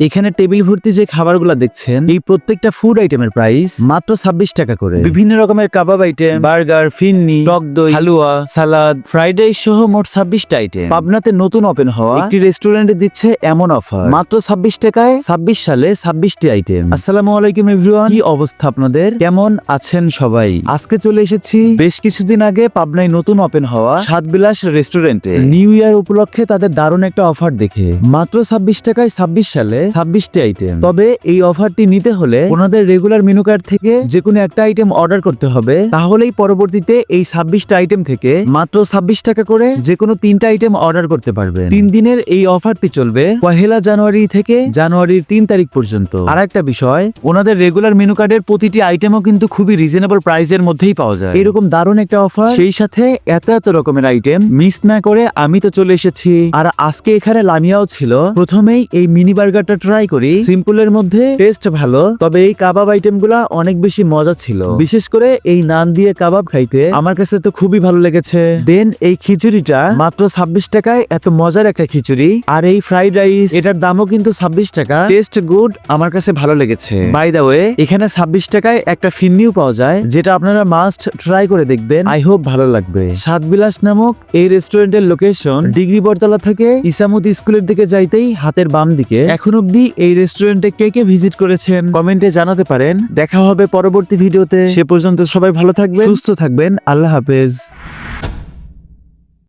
এখানে টেবিল ভর্তি যে খাবারগুলো দেখছেন এই প্রত্যেকটা ফুড আইটেমের প্রাইস মাত্র 26 টাকা করে। বিভিন্ন রকমের কাবাব আইটেম, বার্গার, ফিন্নি, টক দই, হালুয়া, সালাদ, ফ্রাইড রাইস সহ মোট 26টা আইটেম। পাবনাতে নতুন ওপেন হওয়া একটি রেস্টুরেন্টে দিচ্ছে এমন অফার, মাত্র 26 টাকায় 26 সালে 26টি আইটেম। আসসালামু আলাইকুম এভরিওয়ান, কি অবস্থা আপনাদের, কেমন আছেন সবাই? আজকে চলে এসেছি বেশ কিছুদিন আগে পাবনায় নতুন ওপেন হওয়া স্বাদবিলাস রেস্টুরেন্টে নিউ ইয়ার উপলক্ষে তাদের দারুণ একটা অফার দেখে। মাত্র 26 টাকায় 26 সালে 26টি আইটেম। তবে এই অফারটি নিতে হলে ওনাদের রেগুলার মেনু কার্ড থেকে যে কোনো একটা আইটেম অর্ডার করতে হবে, তাহলেই পরবর্তীতে এই 26টা আইটেম থেকে মাত্র 26 টাকা করে যে কোনো 3টা আইটেম অর্ডার করতে পারবেন। 3 দিনের এই অফারটি চলবে 1 জানুয়ারি থেকে জানুয়ারির 3 তারিখ পর্যন্ত। আর একটা বিষয়, ওনাদের রেগুলার মেনু কার্ডের প্রতিটি আইটেমও কিন্তু খুবই রিজনেবল প্রাইসের মধ্যেই পাওয়া যায়। এরকম দারুণ একটা অফার, সেই সাথে এত এত রকমের আইটেম মিস না করে আমি তো চলে এসেছি। আর আজকে এখানে লামিয়াও ছিল। প্রথমেই এই মিনি বার্গারটা ট্রাই করি। সিম্পলের মধ্যে টেস্ট ভালো, তবে এই কাবাব আইটেম গুলা অনেক বেশি মজা ছিল। বিশেষ করে এই নান দিয়ে কাবাব খাইতে আমার কাছে তো খুবই ভালো লেগেছে। দেন এই খিচুড়িটা মাত্র 26 টাকায় এত মজার একটা খিচুড়ি। আর এই ফ্রাইড রাইস, এটার দামও কিন্তু 26 টাকা। টেস্ট গুড, আমার কাছে ভালো লেগেছে। বাই দা ওয়ে, এখানে 26 টাকায় একটা ফিন্নিও পাওয়া যায়, যেটা আপনারা মাস্ট ট্রাই করে দেখবেন। আই হোপ ভালো লাগবে। স্বাদবিলাস নামক এই রেস্টুরেন্টের লোকেশন ডিগ্রি বটতলা থেকে ইসামতি স্কুলের দিকে যাইতেই হাতের বাম দিকে। এখন অব্দি এই রেস্টুরেন্টে কে কে ভিজিট করেছেন কমেন্টে জানাতে পারেন। দেখা হবে পরবর্তী ভিডিওতে। সে পর্যন্ত সবাই ভালো থাকবেন, সুস্থ থাকবেন। আল্লাহ হাফেজ।